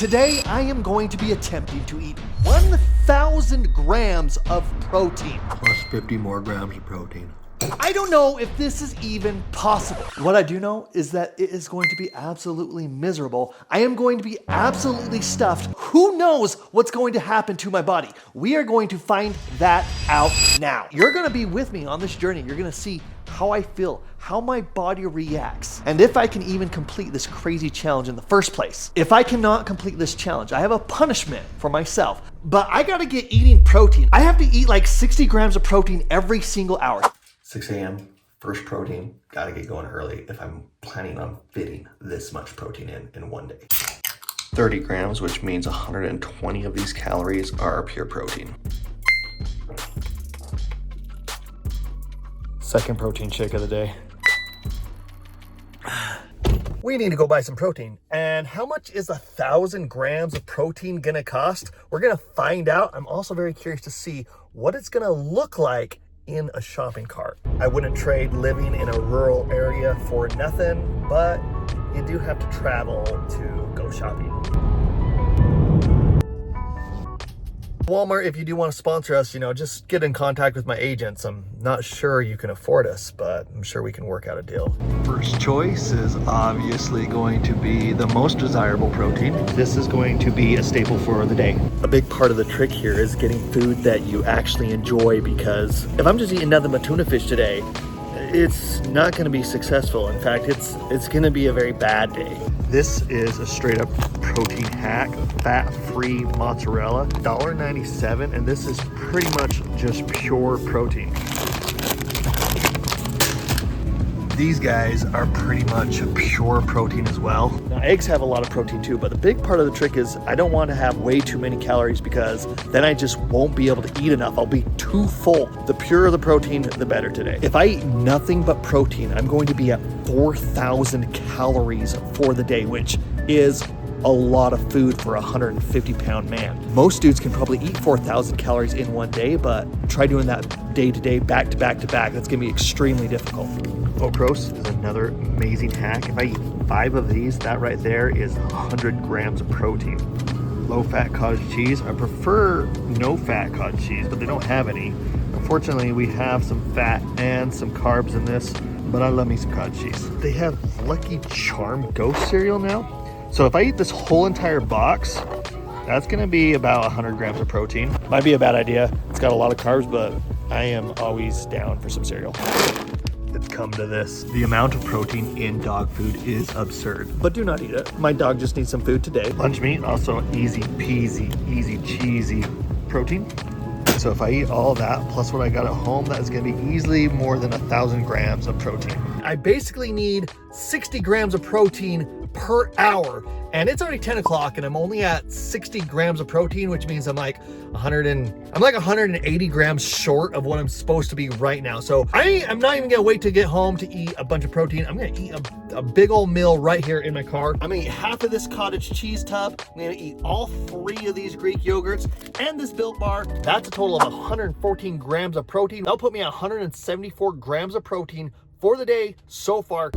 Today, I am going to be attempting to eat 1,000 grams of protein. Plus 50 more grams of protein. I don't know if this is even possible. What I do know is that it is going to be absolutely miserable. I am going to be absolutely stuffed. Who knows what's going to happen to my body? We are going to find that out now. You're going to be with me on this journey. You're going to see how I feel, how my body reacts, and if I can even complete this crazy challenge in the first place. If I cannot complete this challenge, I have a punishment for myself, but I gotta get eating protein. I have to eat like 60 grams of protein every single hour. 6 a.m. first protein. Gotta get going early if I'm planning on fitting this much protein in one day. 30 grams, which means 120 of these calories are pure protein. Second protein shake of the day. We need to go buy some protein. And how much is 1,000 grams of protein gonna cost? We're gonna find out. I'm also very curious to see what it's gonna look like in a shopping cart. I wouldn't trade living in a rural area for nothing, but you do have to travel to go shopping. Walmart, if you do want to sponsor us, just get in contact with my agents. I'm not sure you can afford us, but I'm sure we can work out a deal. First choice is obviously going to be the most desirable protein. This is going to be a staple for the day. A big part of the trick here is getting food that you actually enjoy, because if I'm just eating nothing but tuna fish today, it's not going to be successful. In fact, it's going to be a very bad day. This is a straight up protein hack, fat-free mozzarella, $1.97, and this is pretty much just pure protein. These guys are pretty much pure protein as well. Now, eggs have a lot of protein too, but the big part of the trick is I don't want to have way too many calories, because then I just won't be able to eat enough. I'll be too full. The purer the protein, the better today. If I eat nothing but protein, I'm going to be at 4,000 calories for the day, which is a lot of food for a 150-pound man. Most dudes can probably eat 4,000 calories in one day, but try doing that day to day, back to back to back. That's gonna be extremely difficult. Oat roast is another amazing hack. If I eat 5 of these, that right there is 100 grams of protein. Low-fat cottage cheese. I prefer no-fat cottage cheese, but they don't have any. Unfortunately, we have some fat and some carbs in this, but I love me some cottage cheese. They have Lucky Charm Ghost cereal now. So if I eat this whole entire box, that's gonna be about 100 grams of protein. Might be a bad idea. It's got a lot of carbs, but I am always down for some cereal. It's come to this. The amount of protein in dog food is absurd, but do not eat it. My dog just needs some food today. Lunch meat, also easy peasy, easy cheesy protein. So if I eat all that, plus what I got at home, that is gonna be easily more than 1,000 grams of protein. I basically need 60 grams of protein per hour, and it's already 10 o'clock and I'm only at 60 grams of protein, which means I'm like 180 grams short of what I'm supposed to be right now. So I'm not even gonna wait to get home to eat a bunch of protein. I'm gonna eat a big old meal right here in my car. I'm gonna eat half of this cottage cheese tub. I'm gonna eat all 3 of these Greek yogurts and this Built Bar. That's a total of 114 grams of protein. That'll put me at 174 grams of protein for the day so far.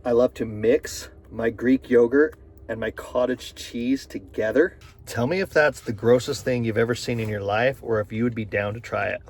I love to mix my Greek yogurt and my cottage cheese together. Tell me if that's the grossest thing you've ever seen in your life, or if you would be down to try it.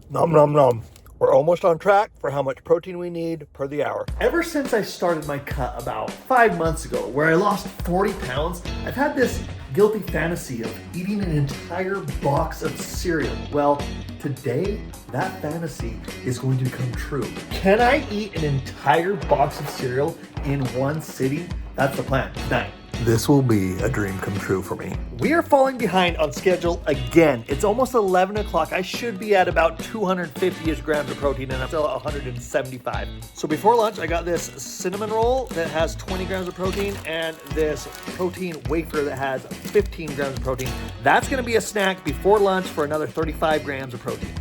Nom nom nom. We're almost on track for how much protein we need per the hour. Ever since I started my cut about 5 months ago, where I lost 40 pounds, I've had this guilty fantasy of eating an entire box of cereal. Well, today, that fantasy is going to come true. Can I eat an entire box of cereal in one sitting? That's the plan tonight. This will be a dream come true for me. We are falling behind on schedule again. It's almost 11 o'clock. I should be at about 250-ish grams of protein, and I'm still at 175. So before lunch, I got this cinnamon roll that has 20 grams of protein and this protein wafer that has 15 grams of protein. That's gonna be a snack before lunch for another 35 grams of protein.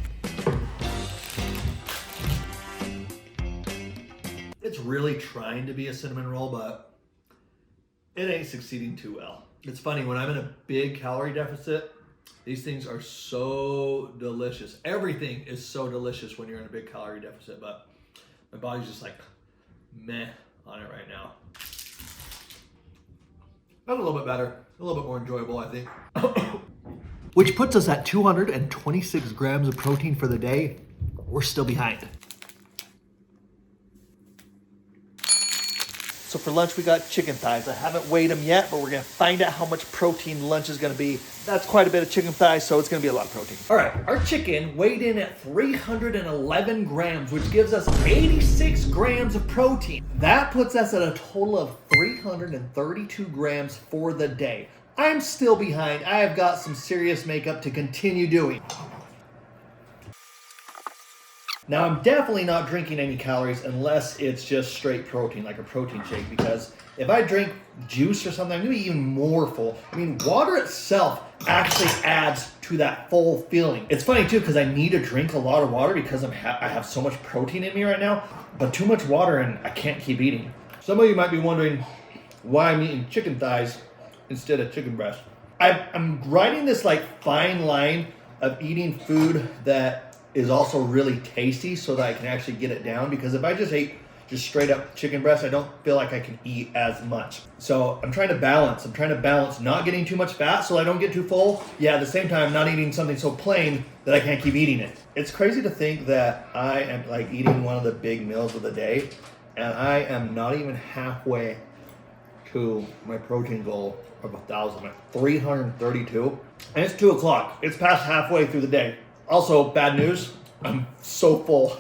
It's really trying to be a cinnamon roll, but it ain't succeeding too well. It's funny, when I'm in a big calorie deficit, these things are so delicious. Everything is so delicious when you're in a big calorie deficit, but My body's just like meh on it right now. That's a little bit better, a little bit more enjoyable, I think. Which puts us at 226 grams of protein for the day. We're still behind. So for lunch, we got chicken thighs. I haven't weighed them yet, but we're gonna find out how much protein lunch is gonna be. That's quite a bit of chicken thighs, so it's gonna be a lot of protein. All right, our chicken weighed in at 311 grams, which gives us 86 grams of protein. That puts us at a total of 332 grams for the day. I'm still behind. I have got some serious makeup to continue doing. Now, I'm definitely not drinking any calories unless it's just straight protein, like a protein shake, because if I drink juice or something, I'm gonna be even more full. I mean, water itself actually adds to that full feeling. It's funny too, because I need to drink a lot of water because I have so much protein in me right now, but too much water and I can't keep eating. Some of you might be wondering why I'm eating chicken thighs instead of chicken breast. I'm riding this like fine line of eating food that is also really tasty so that I can actually get it down, because if I just ate just straight up chicken breast, I don't feel like I can eat as much. So I'm trying to balance. Not getting too much fat so I don't get too full. Yeah, at the same time, not eating something so plain that I can't keep eating it. It's crazy to think that I am like eating one of the big meals of the day and I am not even halfway to my protein goal of 1,000, like 332. And it's 2 o'clock. It's past halfway through the day. Also, bad news, I'm so full.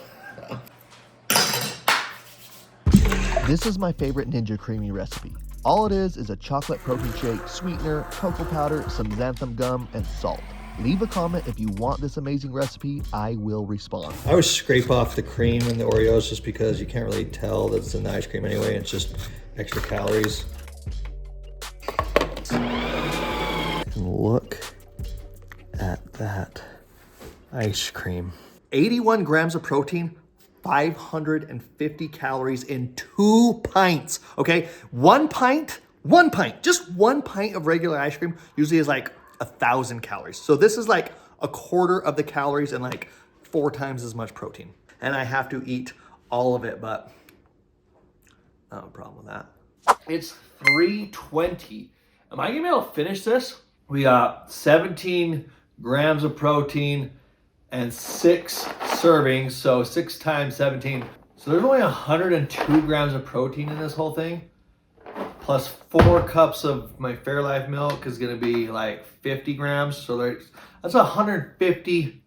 This is my favorite Ninja Creamy recipe. All it is a chocolate protein shake, sweetener, cocoa powder, some xanthan gum, and salt. Leave a comment if you want this amazing recipe. I will respond. I always scrape off the cream and the Oreos just because you can't really tell that it's in the ice cream anyway. It's just extra calories. And look at that ice cream. 81 grams of protein, 550 calories in 2 pints, okay? One pint, just one pint of regular ice cream usually is like 1,000 calories. So this is like a quarter of the calories and like 4 times as much protein. And I have to eat all of it, but I don't have a problem with that. It's 3:20. Am I gonna be able to finish this? We got 17 grams of protein and 6 servings, so 6 times 17. So there's only 102 grams of protein in this whole thing, plus 4 cups of my Fairlife milk is gonna be like 50 grams. So that's 150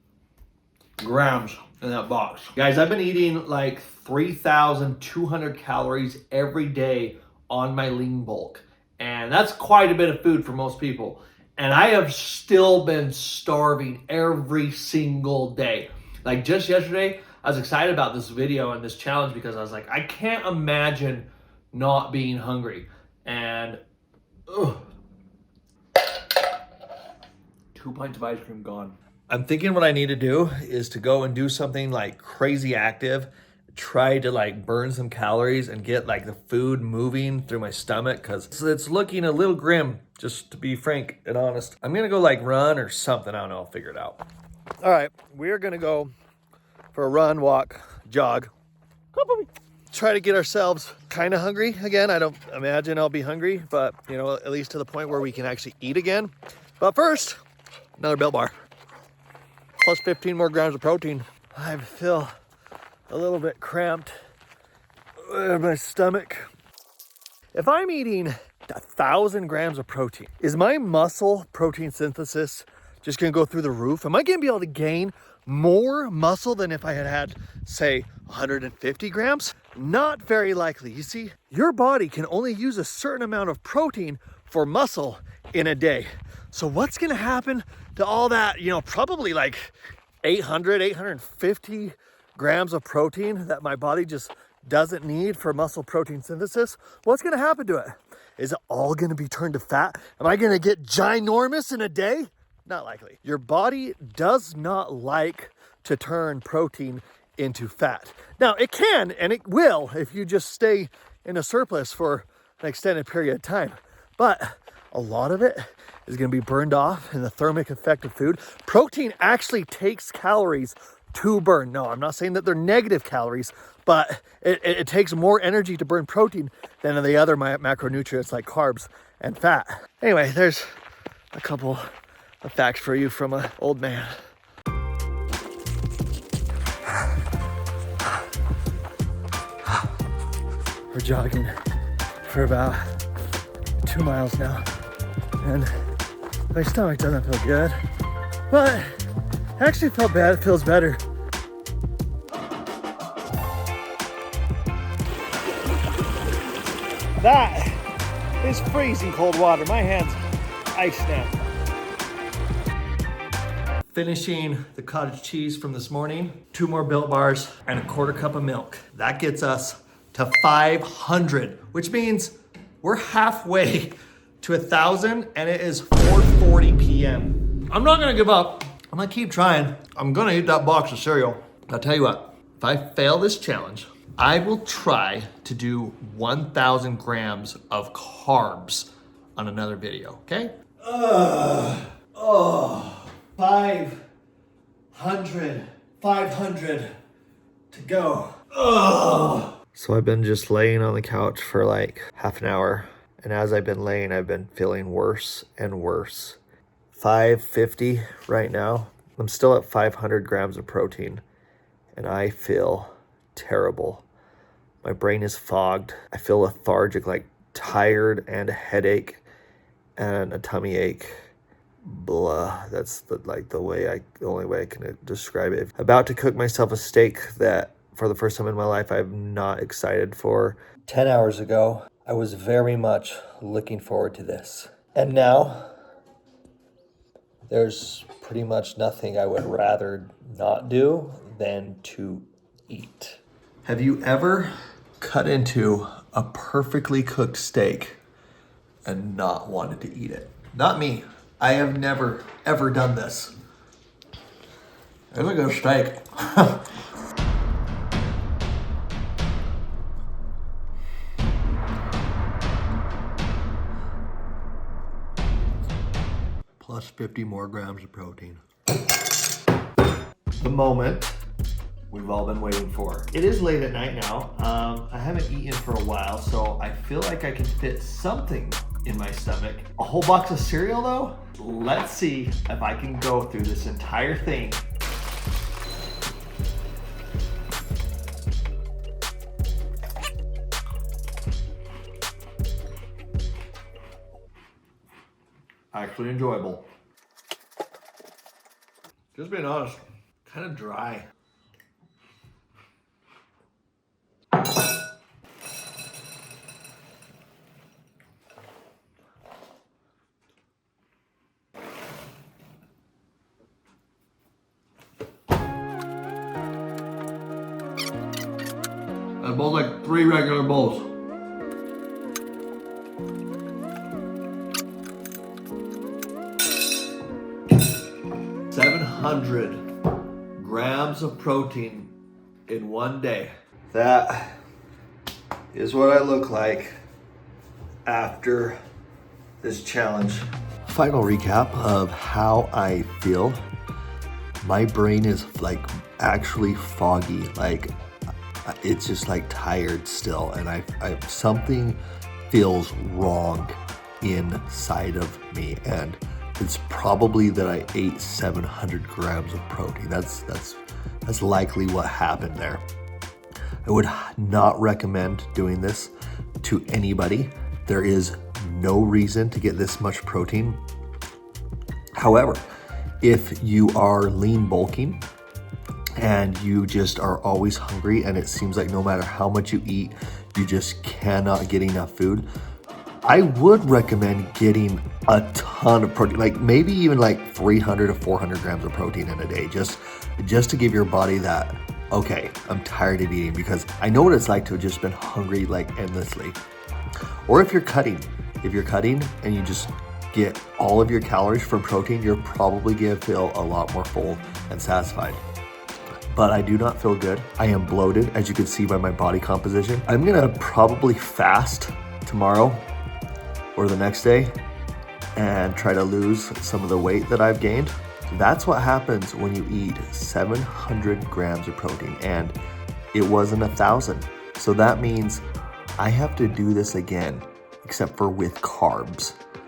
grams in that box. Guys, I've been eating like 3,200 calories every day on my lean bulk. And that's quite a bit of food for most people. And I have still been starving every single day. Like just yesterday, I was excited about this video and this challenge because I was like, I can't imagine not being hungry. And 2 pints of ice cream gone. I'm thinking what I need to do is to go and do something like crazy active, try to like burn some calories and get like the food moving through my stomach, because it's looking a little grim, just to be frank and honest. I'm gonna go like run or something. I don't know, I'll figure it out. All right, we're gonna go for a run, walk, jog. Try to get ourselves kind of hungry again. I don't imagine I'll be hungry, but you know, at least to the point where we can actually eat again. But first, another Built Bar. Plus 15 more grams of protein. I feel a little bit cramped in my stomach. If I'm eating 1,000 grams of protein, is my muscle protein synthesis just gonna go through the roof? Am I gonna be able to gain more muscle than if I had, say, 150 grams? Not very likely. You see, your body can only use a certain amount of protein for muscle in a day. So what's gonna happen to all that, you know, probably like 850 grams of protein that my body just doesn't need for muscle protein synthesis? What's gonna happen to it? Is it all gonna be turned to fat? Am I gonna get ginormous in a day? Not likely. Your body does not like to turn protein into fat. Now it can, and it will, if you just stay in a surplus for an extended period of time. But a lot of it is gonna be burned off in the thermic effect of food. Protein actually takes calories to burn. No, I'm not saying that they're negative calories, but it takes more energy to burn protein than the other macronutrients like carbs and fat. Anyway, there's a couple of facts for you from an old man. We're jogging for about 2 miles now, and my stomach doesn't feel good, but it actually felt bad. It feels better. That is freezing cold water. My hand's ice now. Finishing the cottage cheese from this morning, 2 more Built Bars, and a 1/4 cup of milk. That gets us to 500, which means we're halfway to 1,000, and it is 4:40 p.m. I'm not gonna give up. I'm gonna keep trying. I'm gonna eat that box of cereal. I'll tell you what, if I fail this challenge, I will try to do 1,000 grams of carbs on another video, okay? 500 to go. So I've been just laying on the couch for like half an hour. And as I've been laying, I've been feeling worse and worse. 550 right now. I'm still at 500 grams of protein and I feel terrible. My brain is fogged. I feel lethargic, like tired, and a headache and a tummy ache. Blah. That's the only way I can describe it. About to cook myself a steak that for the first time in my life I'm not excited for. 10 hours ago, I was very much looking forward to this. And now, there's pretty much nothing I would rather not do than to eat. Have you ever cut into a perfectly cooked steak and not wanted to eat it? Not me. I have never, ever done this. It's a good steak. Plus 50 more grams of protein. The moment we've all been waiting for. It is late at night now. I haven't eaten for a while, so I feel like I can fit something in my stomach. A whole box of cereal though? Let's see if I can go through this entire thing. Actually enjoyable. Just being honest, kind of dry. That bowl's like 3 regular bowls. Grams of protein in one day. That is what I look like after this challenge. Final recap of how I feel. My brain is like actually foggy, like it's just like tired still, and I something feels wrong inside of me, and it's probably that I ate 700 grams of protein. That's likely what happened there. I would not recommend doing this to anybody. There is no reason to get this much protein. However, if you are lean bulking and you just are always hungry and it seems like no matter how much you eat, you just cannot get enough food, I would recommend getting a ton of protein, like maybe even like 300 to 400 grams of protein in a day, just to give your body that, okay, I'm tired of eating, because I know what it's like to have just been hungry like endlessly. Or if you're cutting and you just get all of your calories from protein, you're probably gonna feel a lot more full and satisfied. But I do not feel good. I am bloated, as you can see by my body composition. I'm gonna probably fast tomorrow or the next day and try to lose some of the weight that I've gained. That's what happens when you eat 700 grams of protein. And it wasn't 1,000. So that means I have to do this again, except for with carbs.